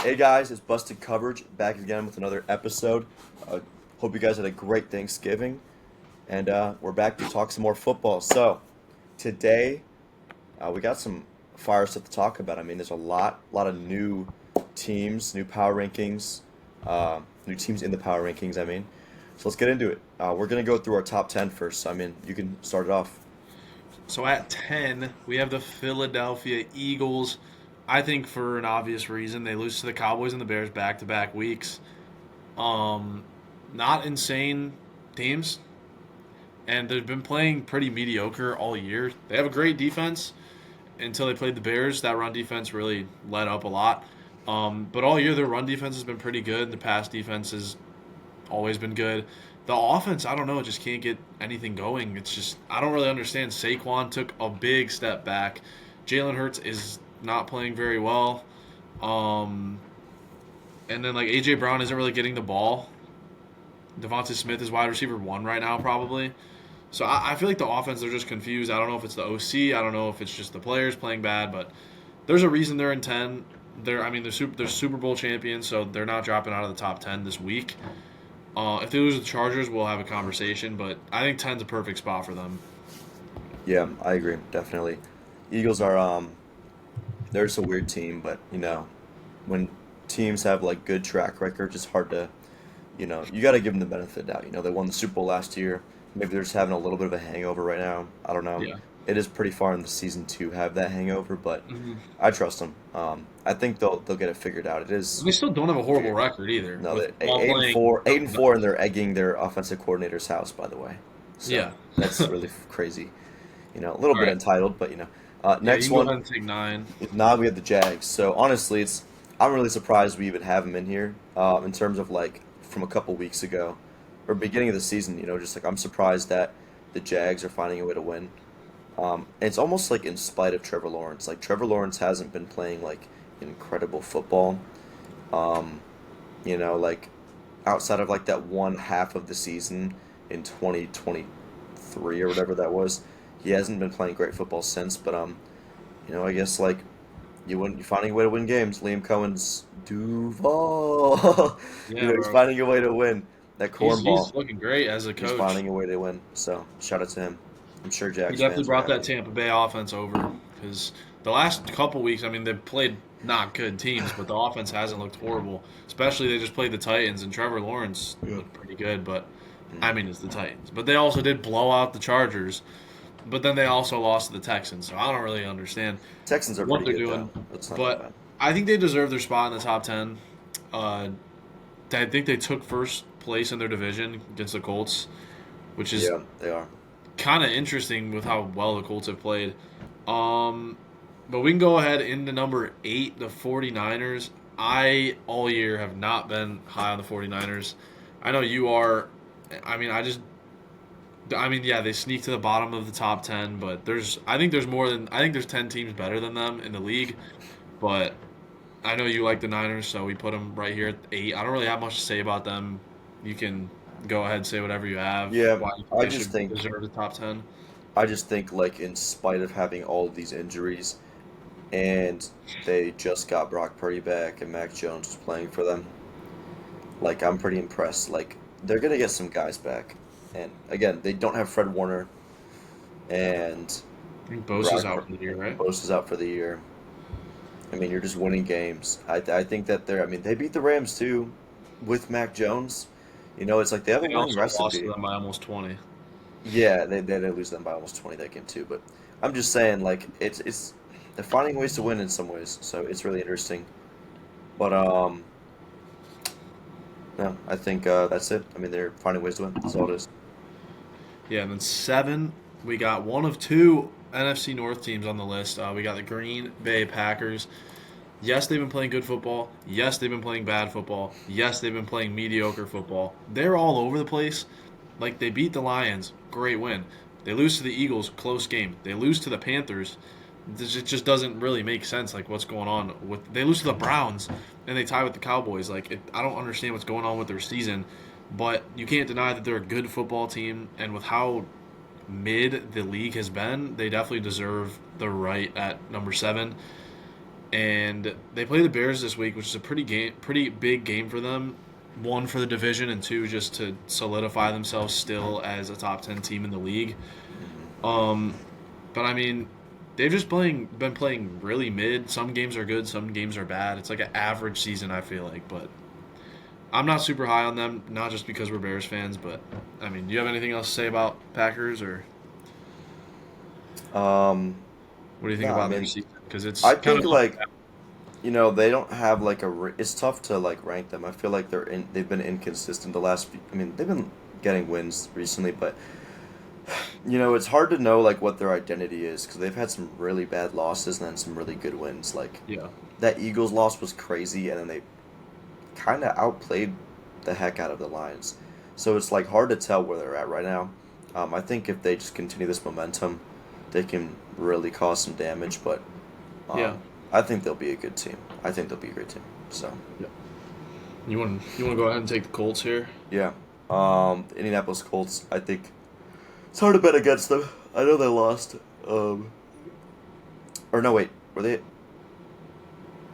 Hey guys, it's Busted Coverage back again with another episode. Hope you guys had a great Thanksgiving, and we're back to talk some more football. So today we got some fire stuff to talk about. I mean, there's a lot of new teams, new power rankings, new teams in the power rankings. I mean, so let's get into it. We're gonna go through our top 10 first. I mean, you can start it off. So at 10, we have the Philadelphia Eagles. I think for an obvious reason, they lose to the Cowboys and the Bears back to back weeks. Um, Not insane teams, and they've been playing pretty mediocre all year. They have a great defense until they played the Bears. That run defense really let up a lot. But all year, their run defense has been pretty good. The pass defense has always been good. The offense, I don't know, just can't get anything going. It's just I don't really understand. Saquon took a big step back. Jalen Hurts is not playing very well. Um, and then like AJ Brown isn't really getting the ball. Devonta Smith is wide receiver one right now, probably. So I feel like the offense they're just confused. I don't know if it's the OC. I don't know if it's just the players playing bad, but there's a reason they're in 10. They're Super Bowl champions, so they're not dropping out of the top 10 this week. If they lose the Chargers, we'll have a conversation, but I think 10's a perfect spot for them. Yeah, I agree, definitely. Eagles are they're just a weird team, but when teams have like good track records, it's hard to you got to give them the benefit of the doubt. They won the Super Bowl last year. Maybe they're just having a little bit of a hangover right now. I don't know. Yeah. It is pretty far in the season to have that hangover, but Hmm. I trust them. I think they'll get it figured out. It And is they still don't have a horrible weird. record either, No, with they while eight and playing. four, 8-4, and they're egging their offensive coordinator's house. By the way, so Yeah. that's really crazy. A little All bit right. entitled, but Yeah, you Next can go ahead one. and take 9. Now we have the Jags. So honestly, I'm really surprised we even have them in here. In terms of like from a couple weeks ago, or beginning of the season. Just like I'm surprised that the Jags are finding a way to win. And it's almost like in spite of Trevor Lawrence. Like Trevor Lawrence hasn't been playing like incredible football. Um, like outside of like that one half of the season in 2023 or whatever that was, he hasn't been playing great football since. But I guess like you're finding a way to win games. Liam Cohen's Duval. Yeah, He's bro. finding a way to win. That He's cornball, looking great as a he's coach. finding a way to win. So shout out to him. I'm sure He Jags definitely fans are brought that happy. Tampa Bay offense over because the last couple weeks, I mean, they've played not good teams, but the offense hasn't looked horrible. Especially they just played the Titans, and Trevor Lawrence looked pretty good. But Mm. I mean, it's the Titans. But they also did blow out the Chargers. But then they also lost to the Texans, so I don't really understand Texans are what pretty they're good though. doing. It's not that But bad. I think they deserve their spot in the top 10. Uh, I think they took first place in their division against the Colts, which is Yeah, they are. kind of interesting with how well the Colts have played. Um, but we can go ahead into number 8, the 49ers. I, all year, have not been high on the 49ers. I know you are. I mean, yeah, they sneak to the bottom of the top 10, but I think there's 10 teams better than them in the league. But I know you like the Niners, so we put them right here at 8. I don't really have much to say about them. You can go ahead and say whatever you have. Yeah, Why you think I they just should think deserve the top 10. I just think like in spite of having all of these injuries and they just got Brock Purdy back and Mac Jones is playing for them. Like I'm pretty impressed. Like they're gonna get some guys back. And again, they don't have Fred Warner and I think Bosa's Brock out for the year, right? Bosa's out for the year. I mean, you're just winning games. I think that I mean, they beat the Rams too with Mac Jones. It's like they have a They winning also lost to recipe. them by almost 20. Yeah, they did lose them by almost 20 that game too, but I'm just saying like it's they're finding ways to win in some ways, so it's really interesting. But no, I think that's it. I mean, they're finding ways to win. That's all it is. Yeah, and then 7, we got one of two NFC North teams on the list. We got the Green Bay Packers. Yes, they've been playing good football. Yes, they've been playing bad football. Yes, they've been playing mediocre football. They're all over the place. Like they beat the Lions, great win. They lose to the Eagles, close game. They lose to the Panthers. It just doesn't really make sense. Like what's going on with? They lose to the Browns and they tie with the Cowboys. I don't understand what's going on with their season. But you can't deny that they're a good football team, and with how mid the league has been, they definitely deserve the right at number 7. and they play the Bears this week, which is a pretty big game for them. One for the division, and two just to solidify themselves still as a top 10 team in the league. Hmm. Um, but I mean, they've just been playing really mid. Some games are good, some games are bad. It's like an average season, I feel like. But I'm not super high on them, not just because we're Bears fans, but I mean, do you have anything else to say about Packers, or Um, what do you think no, I about their mean, season? Because it's I kind think of up and like down. they don't have like it's tough to like rank them. I feel like they've been inconsistent the last few, I mean, they've been getting wins recently, but it's hard to know like what their identity is because they've had some really bad losses and then some really good wins. Like Yeah, that Eagles loss was crazy, and then they kind of outplayed the heck out of the Lions. So it's like hard to tell where they're at right now. I think if they just continue this momentum, they can really cause some damage. But yeah, um, I think they'll be a good team. I think they'll be a great team. So yeah. You want to go ahead and take the Colts here? yeah, the Indianapolis Colts. I think it's hard to bet against them. I know they lost. Or no, wait, were they?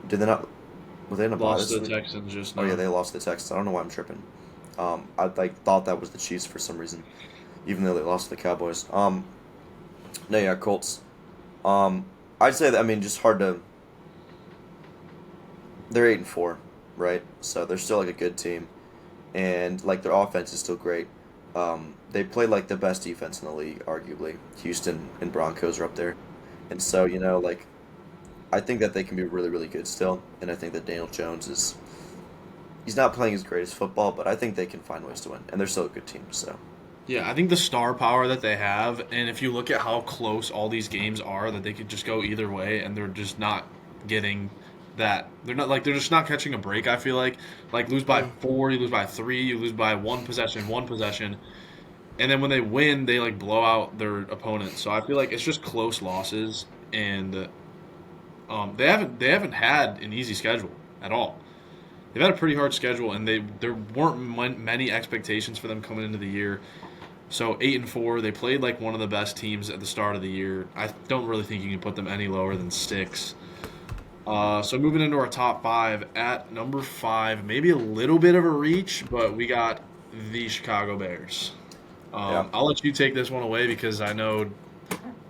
Did they not? Were they in a bye Lost this to the week? Texans just Oh yeah, now. they lost the Texans. I don't know why I'm tripping. I like thought that was the Chiefs for some reason, even though they lost to the Cowboys. No, yeah, Colts. Um, I'd say that. I mean, just hard to. They're 8-4, right? So they're still like a good team, and like their offense is still great. They play like the best defense in the league, arguably. Houston and Broncos are up there, and so like I think that they can be really, really good still, and I think that Daniel Jones is. He's not playing his greatest football, but I think they can find ways to win, and they're still a good team. So Yeah, I think the star power that they have, and if you look at how close all these games are, that they could just go either way, and they're just not getting that. They're just not catching a break. I feel like lose by yeah, 4, you lose by 3, you lose by one possession, and then when they win, they like blow out their opponent. So I feel like it's just close losses, and they haven't had an easy schedule at all. They've had a pretty hard schedule, and there weren't many expectations for them coming into the year. So 8-4, they played like one of the best teams at the start of the year. I don't really think you can put them any lower than 6. So moving into our top 5, at number 5, maybe a little bit of a reach, but we got the Chicago Bears. yeah. I'll let you take this one away because I don't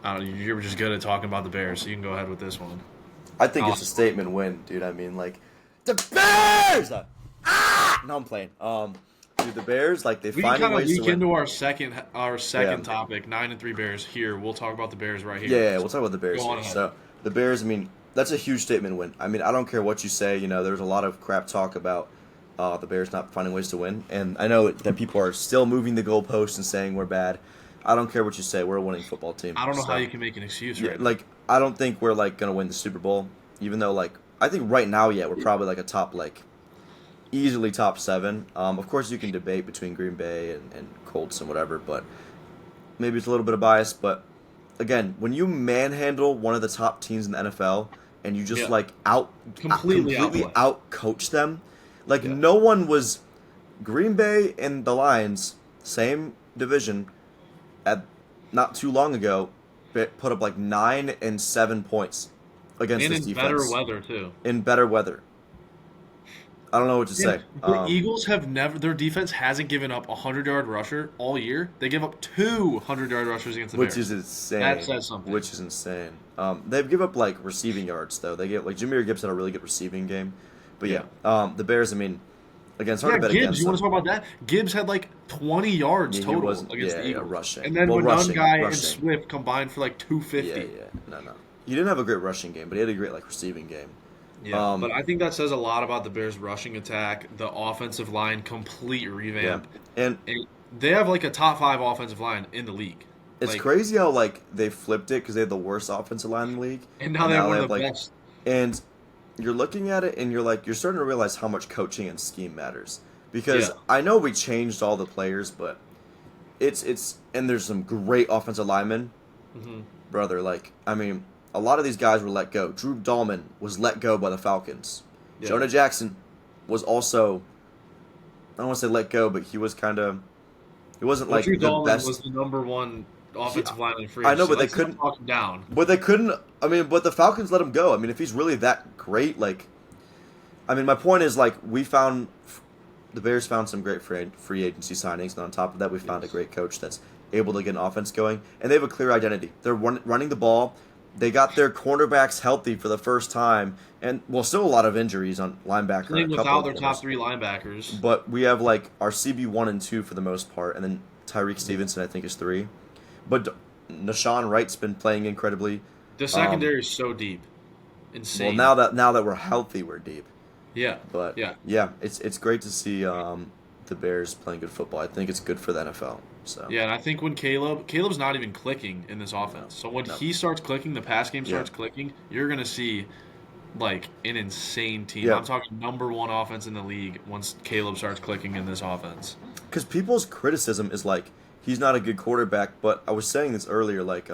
know, you're just good at talking about the Bears, so you can go ahead with this one. I think I'll, it's a statement win, dude. I mean, like the Bears. No, I'm playing. Dude, the Bears like they we can finding kind of ways to leak win. into our second Yeah, topic, 9-3 Bears. Here, we'll talk about the Bears right yeah, here. yeah. So We'll talk about the Bears go on here. ahead. So the Bears. I mean, that's a huge statement win. I mean, I don't care what you say. There's a lot of crap talk about the Bears not finding ways to win, and I know that people are still moving the goalposts and saying we're bad. I don't care what you say. We're a winning football team. I don't know how So you can make an excuse yeah, right now. like I don't think we're like gonna win the Super Bowl, even though like I think right now, yeah, we're probably like a top like easily top 7. Of course, you can debate between Green Bay and Colts and whatever, but maybe it's a little bit of bias. But again, when you manhandle one of the top teams in the NFL and you just Yeah, like completely completely outplay. out coach them, like Yeah, no one was Green Bay and the Lions, same division, at not too long ago, put up like 9 and 7 points against and this in better defense weather too. in better weather. I don't know what to And say. the Eagles have never. Their defense hasn't given up a 100-yard rusher all year. They give up 200-yard rushers against the Which is Bears. That insane. says something. Which is insane. They've give up like receiving yards though. They get like Jameer Gibbs had a really good receiving game, but yeah, Yeah. the Bears. I mean, again, it's hard Yeah, to bet Gibbs. against You want to them. talk about that? Gibbs had like 20 yards Yeah, he total wasn't. against Yeah, the yeah, Eagles, rushing. and then Well, Guy and rushing. Swift combined for like Yeah, 250. yeah. No, no. He didn't have a great rushing game, but he had a great like receiving game. Yeah, but Um, I think that says a lot about the Bears' rushing attack, the offensive line complete yeah, revamp, and and they have like a top 5 offensive line in the league. it's Like, crazy how like they flipped it because they had the worst offensive line in the league, and now and they have now they one have of the like, best. and you're looking at it and you're starting to realize how much coaching and scheme matters because Yeah, I know we changed all the players, but it's and there's some great offensive linemen, hmm brother. Like I mean, a lot of these guys were let go. Drew Dahlman was let go by the Falcons. yeah. Jonah Jackson was also I don't want to say let go, but he was kind of he wasn't Well, like Drew the Dahlman was best. the number one He, offensive lineman in free I know, agency. but they Let's not couldn't. talk him down. But they couldn't. I mean, but the Falcons let him go. I mean, if he's really that great, like, I mean, my point is like the Bears found some great free agency signings, and on top of that, we found a Yes. great coach that's able to get an offense going, and they have a clear identity. They're running the ball. They got their cornerbacks healthy for the first time, and well, still a lot of injuries on linebacker and a Playing couple without of their top corners. three linebackers. But we have like our CB 1 and 2 for the most part, and then Tyreek Stevenson I think is 3. But Nashawn Wright's been playing incredibly. The Um, secondary is so deep, well, insane. now that we're healthy, we're deep. Yeah, But yeah, yeah, it's great to see the Bears playing good football. I think it's good for the NFL. So yeah. And I think when Caleb's not even clicking in this no, offense. So when no, he starts clicking, the pass game yeah, starts clicking. You're gonna see like an insane team. yeah. I'm talking number one offense in the league once Caleb starts clicking in this offense. Because people's criticism is like he's not a good quarterback. But I was saying this earlier, like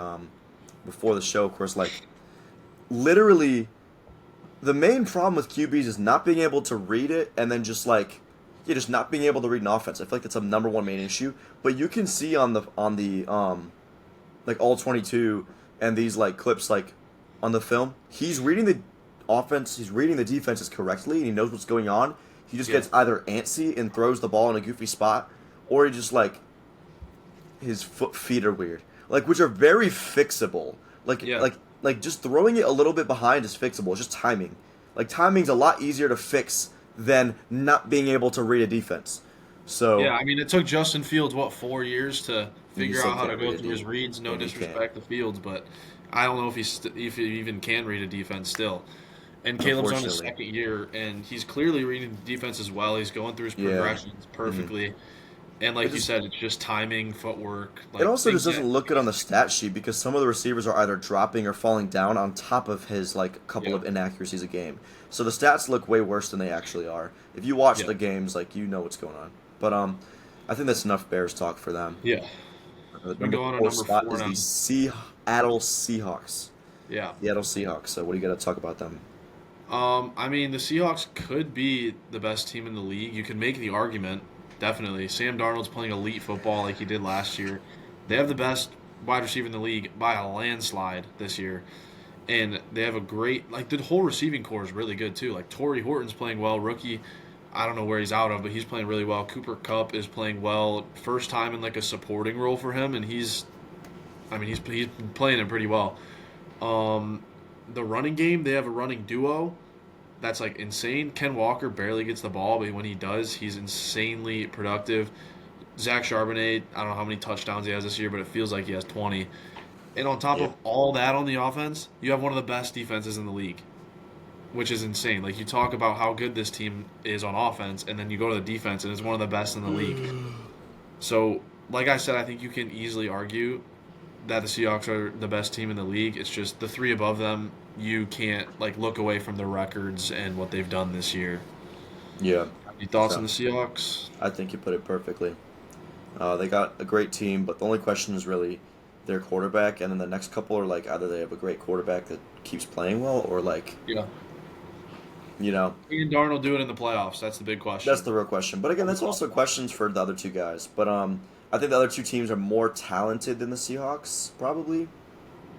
before the show, of course, like literally the main problem with QBs is not being able to read it and then just like just not being able to read an offense. I feel like that's a number one main issue. But you can see on the like all 22 and these like clips like on the film, he's reading the offense, he's reading the defenses correctly and he knows what's going on. He just Yeah, gets either antsy and throws the ball in a goofy spot or he just like his feet are weird. Like which are very fixable. Like yeah, like like just throwing it a little bit behind is fixable. It's just timing. Like timing's a lot easier to fix than not being able to read a defense. yeah. So I mean, it took Justin Fields what 4 years to you figure still out how to can't read go a through his D, reads. No and he can't. disrespect to Fields, but I don't know if if he even can read a defense still. And Caleb's on his Unfortunately, second year, and he's clearly reading the defense as well. He's going through his yeah. progressions hmm perfectly. And It like you just said, it's just timing, footwork, it like also just things doesn't that look good on the stat sheet because some of the receivers are either dropping or falling down on top of his like couple yeah, of inaccuracies a game. So the stats look way worse than they actually are. If you watch yeah, the games, like you know what's going on. But I think that's enough Bears talk for them. yeah. The We number go on to 4 number spot four is now. the Seattle Seahawks. Yeah. Seattle Seahawks. So what do you got to talk about them? I mean, the Seahawks could be the best team in the league. You can make the argument, definitely. Sam Darnold's playing elite football like he did last year. They have the best wide receiver in the league by a landslide this year. And they have a great, like, the whole receiving core is really good, too. Like, Torrey Horton's playing well. Rookie, I don't know where he's out of, but he's playing really well. Cooper Kupp is playing well. First time in, like, a supporting role for him, and he's been playing it pretty well. Um, the running game, they have a running duo that's like insane. Ken Walker barely gets the ball, but when he does, he's insanely productive. Zach Charbonnet, I don't know how many touchdowns he has this year, but it feels like he has 20. And on top Yeah. of all that on the offense, you have one of the best defenses in the league, which is insane. Like you talk about how good this team is on offense, and then you go to the defense, and it's one of the best in the league. So, like I said, I think you can easily argue that the Seahawks are the best team in the league. It's just the three above them, you can't like look away from their records and what they've done this year. Yeah. Any thoughts on So the Seahawks? I think you put it perfectly. They got a great team, but the only question is really their quarterback, and then the next couple are like either they have a great quarterback that keeps playing well, or like Yeah. you know Can Darnold do it in the playoffs? That's the big that's question. the real question. But again, that's also questions for the other two guys. But I think the other two teams are more talented than the Seahawks, probably.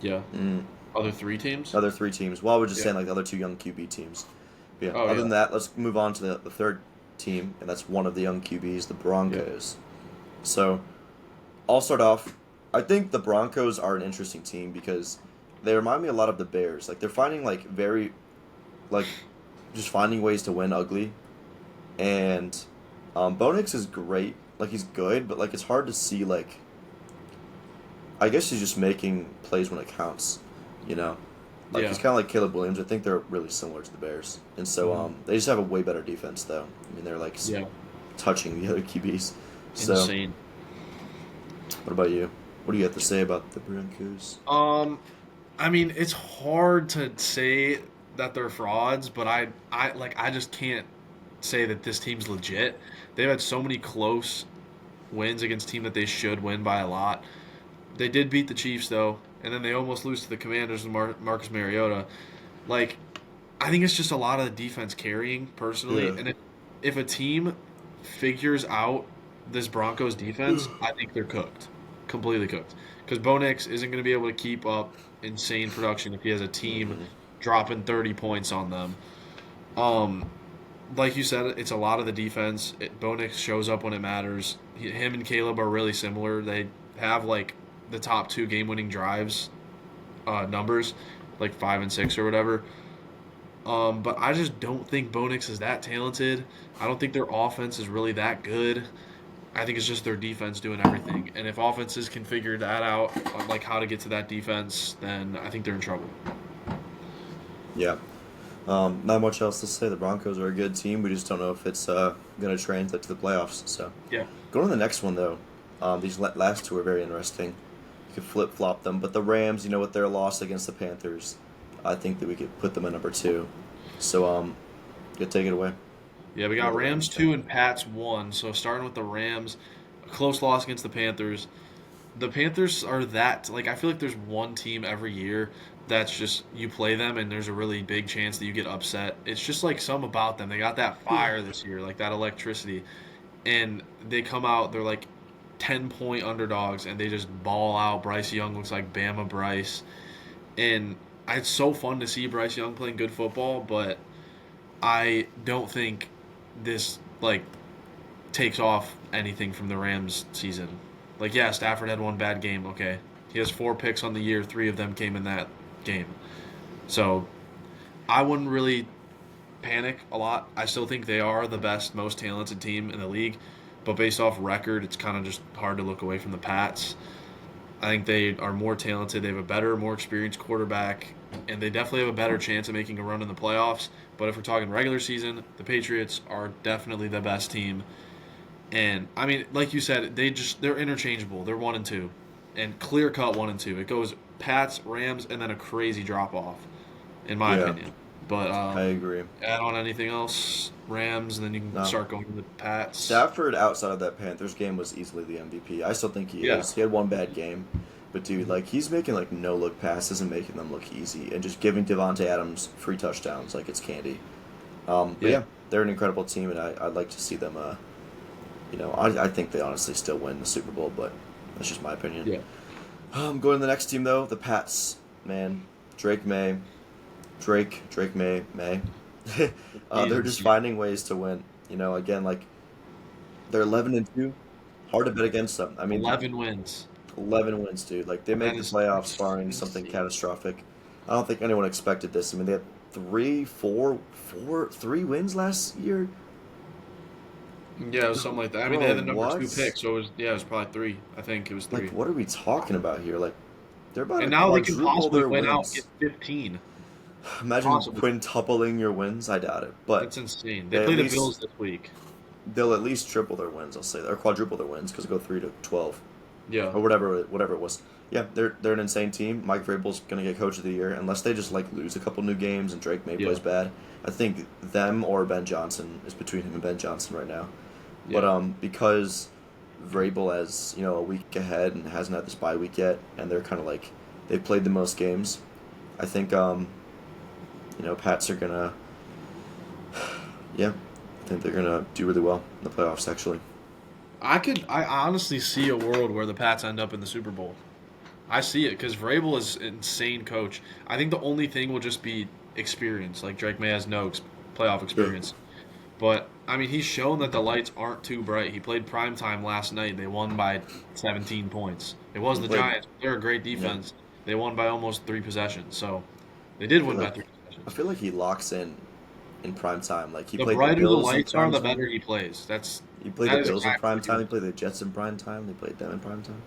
Yeah. Mm, Other three teams? the other three teams. Well, I was just Yeah. saying like the other two young QB teams. But yeah. Oh Other yeah. than that, let's move on to the third team, and that's one of the young QBs, the Yeah. Broncos. So I'll start off. I think the Broncos are an interesting team because they remind me a lot of the Bears. Like they're finding like very, like, just finding ways to win ugly, and Bo Nix is great. Like he's good, but like it's hard to see like. I guess he's just making plays when it counts, you know. Like Yeah. he's kind of like Caleb Williams. I think they're really similar to the Bears, and so Mhm. they just have a way better defense though. I mean they're like Yeah. touching the other QBs. So Insane. what about you? What do you have to say about the Broncos? Um, I mean, it's hard to say that they're frauds, but I just can't say that this team's legit. They've had so many close wins against team that they should win by a lot. They did beat the Chiefs though, and then they almost lose to the Commanders and Marcus Mariota. Like, I think it's just a lot of the defense carrying personally, Yeah. and if a team figures out this Broncos defense, I think they're cooked. completely cooked. Because Bo Nix isn't going to be able to keep up insane production if he has a team Hmm. dropping 30 points on them. Um, like you said, it's a lot of the defense. Bo Nix shows up when it matters. Him and Caleb are really similar. They have like the top two game-winning drives numbers, like 5 and 6 or whatever. But I just don't think Bo Nix is that talented. I don't think their offense is really that good. I think it's just their defense doing everything. And if offenses can figure that out, like how to get to that defense, then I think they're in trouble. Yeah. Not much else to say. The Broncos are a good team. We just don't know if it's going to translate to the playoffs. So, Yeah. going to the next one, though, these last two are very interesting. You could flip flop them, but the Rams, with their loss against the Panthers, I think that we could put them at number two. So, you could take it away. Yeah, we What do got the Rams Rams think? 2 and Pats 1. So starting with the Rams, a close loss against the Panthers. The Panthers are that like I feel like there's one team every year that's just you play them and there's a really big chance that you get upset. It's just like some about them. They got that fire this year, like that electricity. And they come out, they're like 10-point underdogs and they just ball out. Bryce Young looks like Bama Bryce. And it's so fun to see Bryce Young playing good football, but I don't think this like takes off anything from the Rams season. Like, yeah, Stafford had one bad game. Okay, he has 4 picks on the year. 3 of them came in that game. So I wouldn't really panic a lot. I still think they are the best, most talented team in the league. But based off record, it's kind of just hard to look away from the Pats. I think they are more talented. They have a better, more experienced quarterback, and they definitely have a better chance of making a run in the playoffs. But if we're talking regular season, the Patriots are definitely the best team. And I mean, like you said, they're interchangeable. They're 1 and 2, and clear cut 1 and 2. It goes Pats, Rams, and then a crazy drop off, in my Yeah, opinion. But I agree. add on anything else, Rams, and then you can No. start going to the Pats. Stafford, outside of that Panthers game, was easily the MVP. I still think he Yeah, is. He had one bad game, but dude, like he's making like no look passes and making them look easy, and just giving Devonte Adams free touchdowns like it's candy. But yeah, yeah, they're an incredible team, and I'd like to see them. I think they honestly still win the Super Bowl, but that's just my opinion. yeah. Going to the next team though, the Pats. Man, Drake May, Drake May. They're just Easy. finding ways to win. Again, like they're 11-2. Hard to bet against them. I mean, 11 wins. 11 wins, dude. Like they That make the is playoffs that's barring something insane. catastrophic. I don't think anyone expected this. I mean, they had three wins last year. Yeah, it was something like that. I mean, they had Bro, the number two what? pick, so it was probably 3. I think it was Like, 3. what are we talking about here? Like, they're about And to now they can quadruple possibly their win out and get wins. 15. Imagine Possibly. quintupling your wins. I doubt it, but That's insane. They they at play the least Bills this week. they'll at least triple their wins. I'll say, or quadruple their wins because it go 3-12 Yeah. or whatever it was. Yeah, they're an insane team. Mike Vrabel's gonna get Coach of the Year unless they just like lose a couple new games and Drake May Yeah. plays bad. I think them or Ben Johnson is between him and Ben Johnson right now. But Yeah. because Vrabel has a week ahead and hasn't had this bye week yet, and they're kind of like they've played the most games. I think Pats are gonna yeah, I think they're gonna do really well in the playoffs actually. I honestly see a world where the Pats end up in the Super Bowl. I see it because Vrabel is an insane coach. I think the only thing will just be experience. Like Drake May has no playoff Yeah. experience. But I mean, he's shown that the lights aren't too bright. He played prime time last night. They won by 17 points. It was He the played Giants. They're a great yeah. defense. They won by almost 3 possessions. So they did I feel win by like 3 possessions. he locks in prime time. Like he The played the brighter the Bills in lights are, prime the time. better he plays. He played the That is Bills in exactly prime what you time. He want. played the Jets in prime time. They played them in prime time.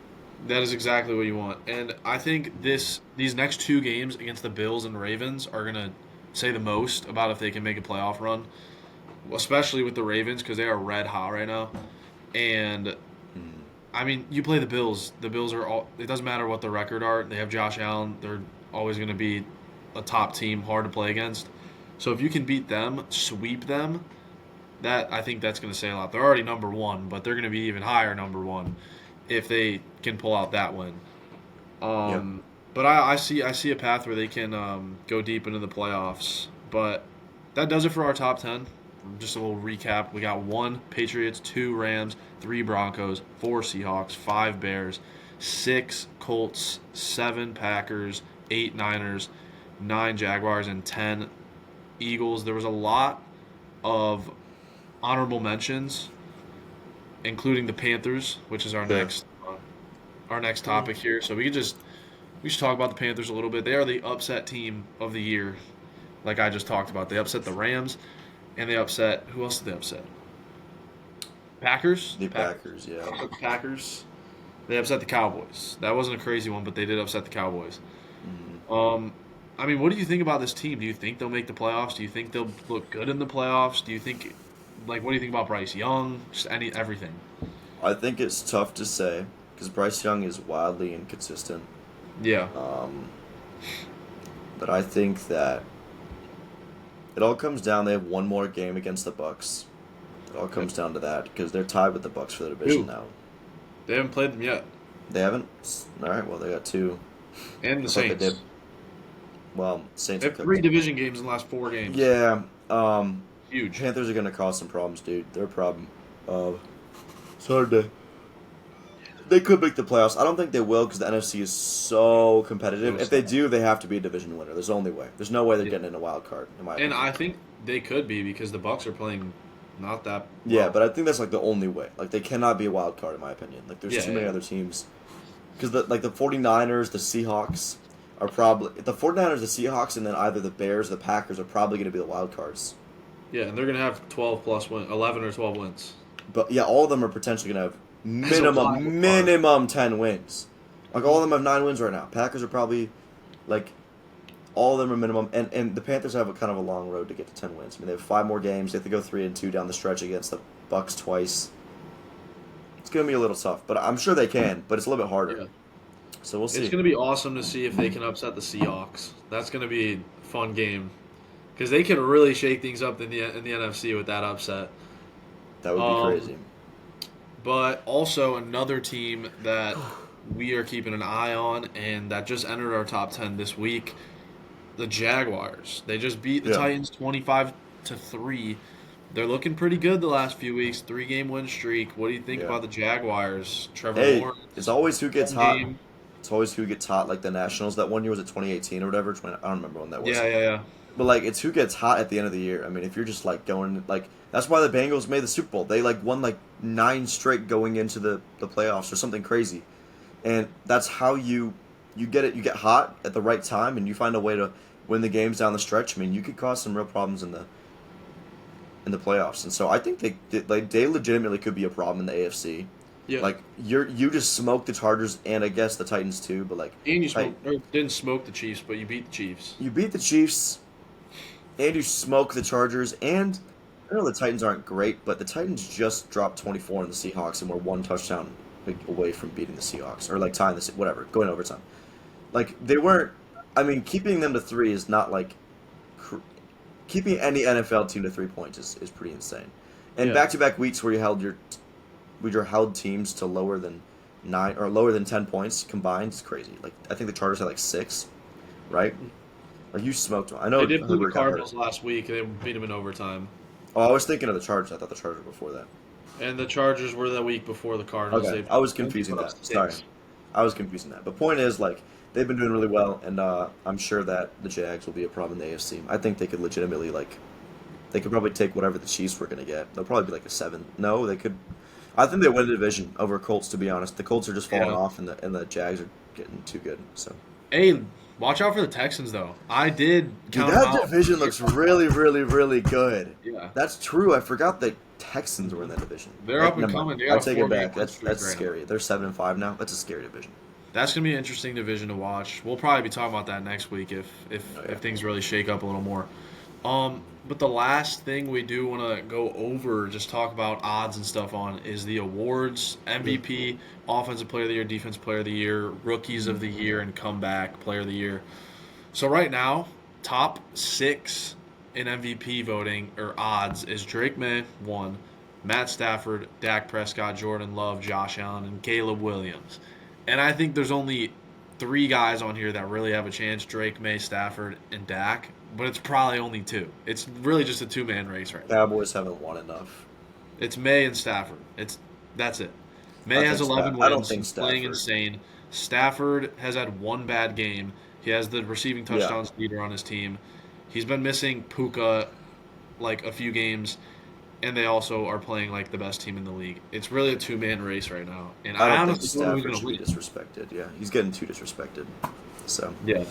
That is exactly what you want. And I think these next 2 games against the Bills and Ravens are gonna say the most about if they can make a playoff run, especially with the Ravens because they are red hot right now. And Mm. I mean, you play the Bills. The Bills are all. It doesn't matter what the record are. They have Josh Allen. They're always going to be a top team, hard to play against. So if you can beat them, sweep them, that I think that's going to say a lot. They're already number 1, but they're going to be even higher number 1 if they can pull out that win. Yep. But I see a path where they can go deep into the playoffs. But that does it for our top 10. Just a little recap. We got 1 Patriots, 2 Rams, 3 Broncos, 4 Seahawks, 5 Bears, 6 Colts, 7 Packers, 8 Niners, 9 Jaguars, and 10 Eagles. There was a lot of honorable mentions, including the Panthers, which is Sure. our next topic here. So we should talk about the Panthers a little bit. They are the upset team of the year, like I just talked about. They upset the Rams, and they upset who else did they upset? Packers. The Packers, yeah. Packers. They upset the Cowboys. That wasn't a crazy one, but they did upset the Cowboys. Mhm. Um, I mean, what do you think about this team? Do you think they'll make the playoffs? Do you think they'll look good in the playoffs? Do you think, like, what do you think about Bryce Young? Just everything. I think it's tough to say because Bryce Young is wildly inconsistent. Yeah, Um, but I think that it all comes down. They have one more game against the Bucks. It all comes down to that because they're tied with the Bucks for the division Ooh. now. They haven't played them yet, They haven't. All right. Well, they got two. and the I thought they did. Saints. Well, Saints They are have 3 cooked. division games in the last 4 games. Yeah. Huge. Panthers are gonna cause some problems, dude. They're a problem. It's hard to. They could make the playoffs. I don't think they will because the NFC is so competitive. If they do, they have to be a division winner. There's only way. There's no way they're Yeah. getting in a wild card, in my And opinion. I think they could be because the Bucks are playing not that Yeah, well. but I think that's like the only way. Like they cannot be a wild card, in my opinion. Like there's Yeah, too yeah, many yeah. other teams. Because the 49ers, the Seahawks are probably the 49ers, the Seahawks, and then either the Bears, or the Packers are probably going to be the wild cards. Yeah, and they're gonna have 12 plus 11 or 12 wins But yeah, all of them are potentially going to have as a wild card. minimum 10 wins. Like all of them have 9 wins right now. Packers are probably like all of them are minimum, and the Panthers have a kind of a long road to get to 10 wins. I mean, they have 5 more games. They have to go 3-2 down the stretch against the Bucks twice. It's gonna be a little tough, but I'm sure they can. But it's a little bit harder. Yeah. So we'll It's see. gonna be awesome to see if they can upset the Seahawks. That's gonna be a fun game because they can really shake things up in the NFC with that upset. That would be Um, crazy. but also another team that we are keeping an eye on and that just entered our top 10 this week, the Jaguars. They just beat the Yeah. Titans 25-3. They're looking pretty good the last few weeks. 3-game win streak. What do you think Yeah. about the Jaguars? Trevor Hey, it's Lawrence. always who gets Run hot. game. It's always who gets hot. Like the Nationals, that one year was it 2018 or whatever. I don't remember when that was. Yeah, yeah, yeah. But like, it's who gets hot at the end of the year. I mean, if you're just like going like that's why the Bengals made the Super Bowl. They like won like 9 straight going into the playoffs or something crazy, and that's how you get it. You get hot at the right time, and you find a way to win the games down the stretch. I mean, you could cause some real problems in the playoffs, and so I think they legitimately could be a problem in the AFC. Yeah. Like you just smoked the Chargers and I guess the Titans too, but like And you like, smoked, or didn't smoke the Chiefs, but you beat the Chiefs. you beat the Chiefs and you smoke the Chargers, and I know the Titans aren't great, but the Titans just dropped 24 on the Seahawks and were 1 touchdown like, away from beating the Seahawks or like tying the whatever, going overtime. Like they weren't. I mean, keeping them to 3 is not like keeping any NFL team to 3 points is pretty insane. And Yeah. back-to-back weeks where you held teams to lower than 9 or lower than 10 points combined is crazy. Like I think the Chargers had like 6, right? Like you smoked them. I know They did play the Herbert got hurt. Cardinals last week, and they beat them in overtime. Oh, I was thinking of the Chargers. I thought the Chargers were before that. And the Chargers were the week before the Cardinals. Okay, They I was they confusing put up that. 6. Sorry, I was confusing that. But point is, like, they've been doing really well, and I'm sure that the Jags will be a problem in the AFC. I think they could legitimately they could probably take whatever the Chiefs were going to get. They'll probably be like a 7. No, they could. I think they win the division over Colts. To be honest, the Colts are just falling Yeah. off, and the Jags are getting too good. So, Hey, watch out for the Texans, though. I did dude, count them that out. division looks really, really, really good. Yeah. That's true. I forgot the Texans were in that division. They're up and Never mind. coming. They got I a take it 4-game back. win That's streak right now. scary. They're 7-5 now. That's a scary division. That's gonna be an interesting division to watch. We'll probably be talking about that next week if Oh, yeah. if things really shake up a little more. But the last thing we do want to go over, just talk about odds and stuff on, is the awards: MVP, Offensive Player of the Year, Defensive Player of the Year, Rookies of the Year, and Comeback Player of the Year. So right now, top 6 in MVP voting or odds is Drake May 1, Matt Stafford, Dak Prescott, Jordan Love, Josh Allen, and Caleb Williams. And I think there's only 3 guys on here that really have a chance: Drake May, Stafford, and Dak. But it's probably only 2. It's really just a 2-man race right now. Cowboys haven't won enough. It's May and Stafford. That's it. May I has think 11 I don't wins. think He's playing Stafford. insane. Stafford has had one bad game. He has the receiving Yeah, touchdowns leader on his team. He's been missing Puka like a few games, and they also are playing like the best team in the league. It's really a two-man race right now, and I I don't think honestly don't know who's Stafford going to should be win. disrespected. Yeah, he's getting too disrespected. So Yeah,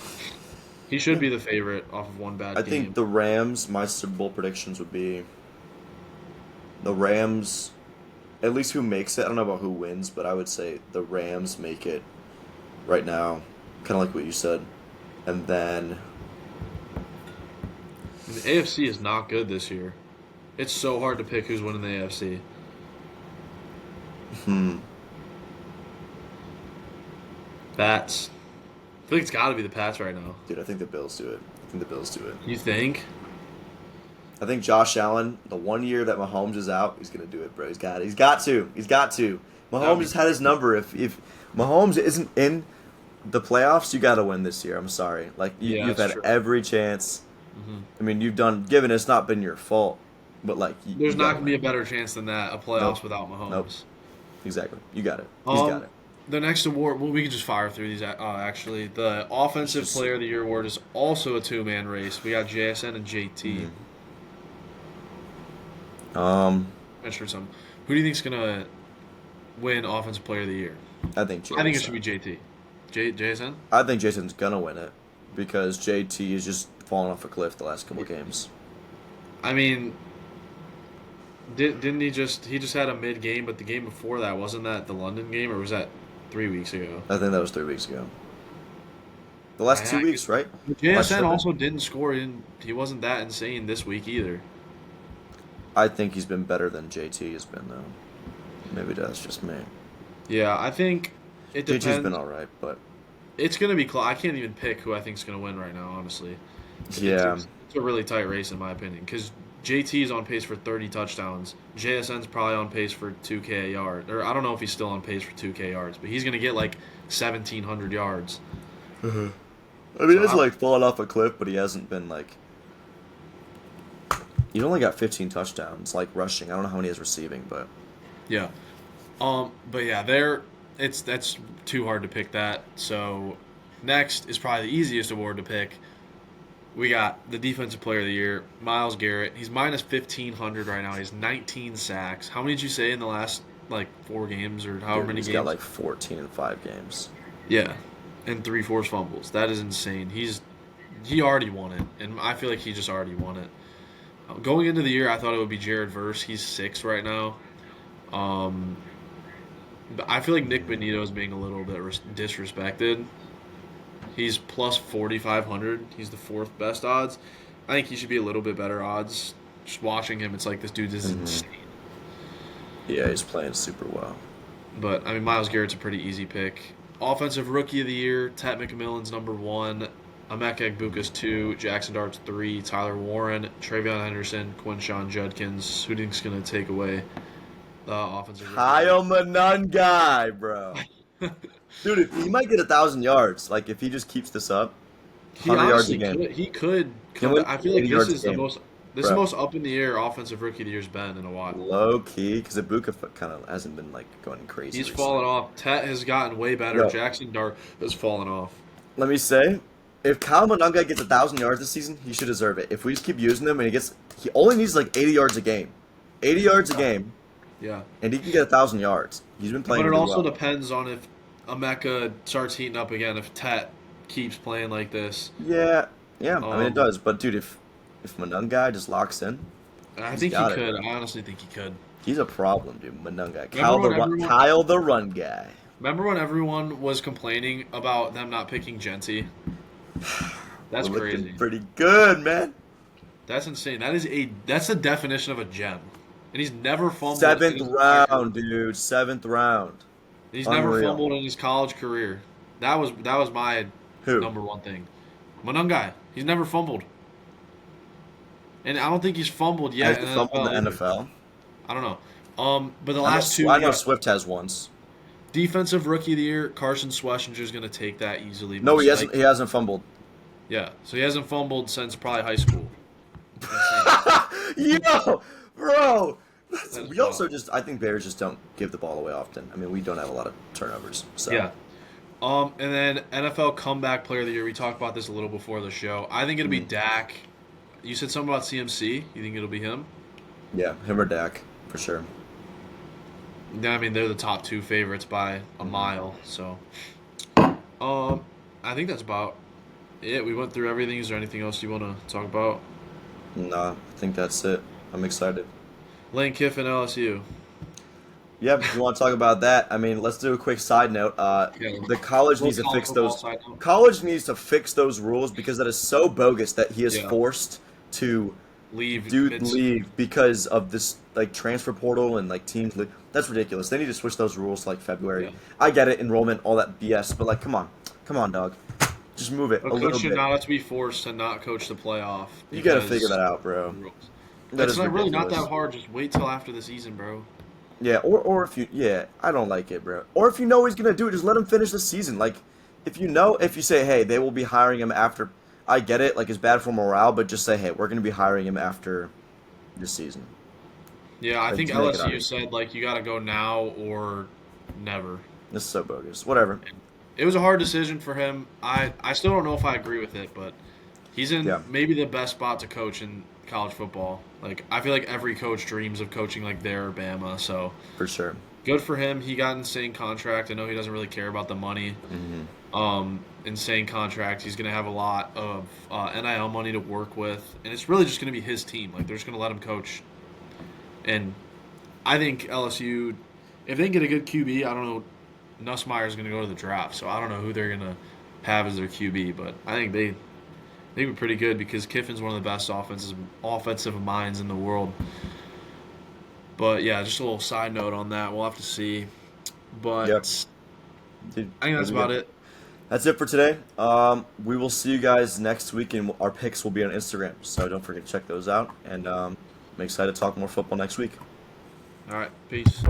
he should yeah, be the favorite off of one I bad think game. the Rams. My Super Bowl predictions would be the Rams. At least who makes it. I don't know about who wins, but I would say the Rams make it right now. Kind of like what you said, and then And the AFC is not good this year. It's so hard to pick who's winning the AFC. hmm, Pats. I think it's got to be the Pats right now. dude, I think the Bills do it. I think the Bills do it. You think? I think Josh Allen, the 1 year that Mahomes is out, he's gonna do it, bro. He's got it. He's got to. He's got to. That would Mahomes be has had his number. If Mahomes isn't in the playoffs, you got to win this year. I'm sorry. Like Yeah, you've that's had true. every chance. Hmm. I mean, you've done. Given it's not been your fault, but like you There's not got to going to be a win. better chance than that of Nope. playoffs without Nope. Mahomes. Exactly. You got it. He's got Um, it. the next award, well, we can just fire through these. Actually, the It's Offensive just. Player of the Year award is also a two-man race. We got JSN and JT. Mhm. Um, I'm sure some. Who do you think's going to win Offensive Player of the Year? I think I think it should Jason. be JT. JSN? I think Jason's gonna win it because JT is just falling off a cliff the last couple games. I mean, didn't he just had a mid game, but the game before that wasn't that the London game, or was that 3 weeks ago? I think that was 3 weeks ago. The last I, 2 weeks, right? Am I JSN tripping? also didn't score. He wasn't that insane this week either. I think he's been better than JT has been though. Maybe that's just me. Yeah, I think it JT's been depends. all right, but It's gonna be close. I can't even pick who I think's gonna win right now. Honestly, yeah, it's a really tight race in my opinion because JT is on pace for 30 touchdowns. JSN's probably on pace for 2K a yard, or I don't know if he's still on pace for 2K yards, but he's gonna get like 1,700 yards. I mean So he's like falling off a cliff, but he hasn't been like. He's only got 15 touchdowns, like rushing. I don't know how many he has receiving, but Yeah. But yeah, that's too hard to pick that. So next is probably the easiest award to pick. We got the Defensive Player of the Year, Myles Garrett. He's minus 1,500 right now. He has 19 sacks. How many did you say in the last like 4 games or however dude, many he's games? got like 14 in 5 games. Yeah, and 3 forced fumbles. That is insane. He already won it, and I feel like he just already won it. Going into the year, I thought it would be Jared Verse. He's 6 right now. Um, but I feel like Nick Benito is being a little bit disrespected. He's plus 4,500. He's the fourth best odds. I think he should be a little bit better odds. Just watching him, it's like this dude is Hmm. insane. Yeah, he's playing super well. But I mean, Myles Garrett's a pretty easy pick. Offensive Rookie of the Year, Tet McMillan's number 1, Emeka Egbuka's 2, Jackson Dart's 3, Tyler Warren, Travion Henderson, Quinshawn Judkins. Who do you think's going to take away the Offensive Rookie Kyle Monangai, bro. of Dude, he might get 1,000 yards. Like if he just keeps this up, He 100 yards a honestly game. could. He could. Can we I feel like 80 this yards a is the game, most. This is the bro? most up in the air offensive rookie of the year's been in a while. Low key, because Ibuka kind of hasn't been like going crazy He's recently. fallen off. Tet has gotten way better. Yo, Jackson Dart has fallen off. let me say, if Kyle Monangai gets 1,000 yards this season, he should deserve it. If we just keep using him and he only needs like 80 yards a game, 80 yards a game, Yeah, and he can get 1,000 yards. He's been playing but it really also well. depends on if Emeka starts heating up again. If Tet keeps playing like this, Yeah, yeah. I mean it um, does. But dude, if Monangai just locks in, and I he's think he got it, could. bro. I honestly think he could. He's a problem, dude. Monangai, Remember when everyone? Kyle the run guy. Remember when everyone was complaining about them not picking Genty? That's We're crazy. looking pretty good, man. That's insane. That's the definition of a gem. And he's never fumbled. in Seventh his entire round, career. dude. 7th round. He's never Unreal. fumbled in his college career. That was my Who? number one thing. Monangai. He's never fumbled. And I don't think he's fumbled Has yet he in the fumbled in NFL the either. NFL? I don't know. But the I know, last two, I we know got Swift has once. defensive rookie of the year. Carson Schwarzenegger's going to take that easily. No, most he hasn't. likely. He hasn't fumbled. Yeah, so he hasn't fumbled since probably high school. Insane. Yo, bro, That is We wild. also just I think Bears just don't give the ball away often. I mean, we don't have a lot of turnovers. So Yeah. And then NFL comeback player of the year. We talked about this a little before the show. I think it'll be mm, Dak. You said something about CMC. You think it'll be him? yeah, him or Dak for sure. Yeah, I mean they're the top two favorites by a Hmm. mile. So, I think that's about it. We went through everything. Is there anything else you want to talk about? Nah, I think that's it. I'm excited. Lane Kiffin, LSU. Yeah, if you want to talk about that, I mean, let's do a quick side note. Yeah, The college little needs to college fix football those. side note. College needs to fix those rules because that is so bogus that he is Yeah, forced to leave do mid. leave because of this like transfer portal and like teams leave. That's ridiculous. They need to switch those rules to, like Yeah, February. I get it, enrollment, all that BS, but like, come on, dog, just move it a a coach little should bit. not have to be forced to not coach the playoff You got to figure because that out, bro. rules. That It's is not really not that ridiculous. hard. Just wait till after the season, bro. Yeah, or if you yeah, I don't like it, bro. Or if you know he's gonna do it, just let him finish the season. Like, if you say, hey, they will be hiring him after. I get it, like it's bad for morale, but just say, hey, we're gonna be hiring him after this season. Yeah, I Like, think just make it LSU obvious. said like you got to go now or never. This is so bogus. Whatever. It was a hard decision for him. I still don't know if I agree with it, but he's in Yeah, maybe the best spot to coach in college football. Like I feel like every coach dreams of coaching like their Bama. So for sure. good for him. He got an insane contract. I know he doesn't really care about the money. Hmm. Insane contract. He's gonna have a lot of NIL money to work with, and it's really just gonna be his team. Like they're just gonna let him coach. And I think LSU, if they can get a good QB, I don't know. Nussmeier's going to go to the draft, so I don't know who they're going to have as their QB, but I think they were pretty good because Kiffin's one of the best offensive minds in the world. But yeah, just a little side note on that. We'll have to see. Yep. But Dude, I think that'd that's be about good. it. That's it for today. We will see you guys next week, and our picks will be on Instagram. So don't forget to check those out. And I'm excited to talk more football next week. All right, peace.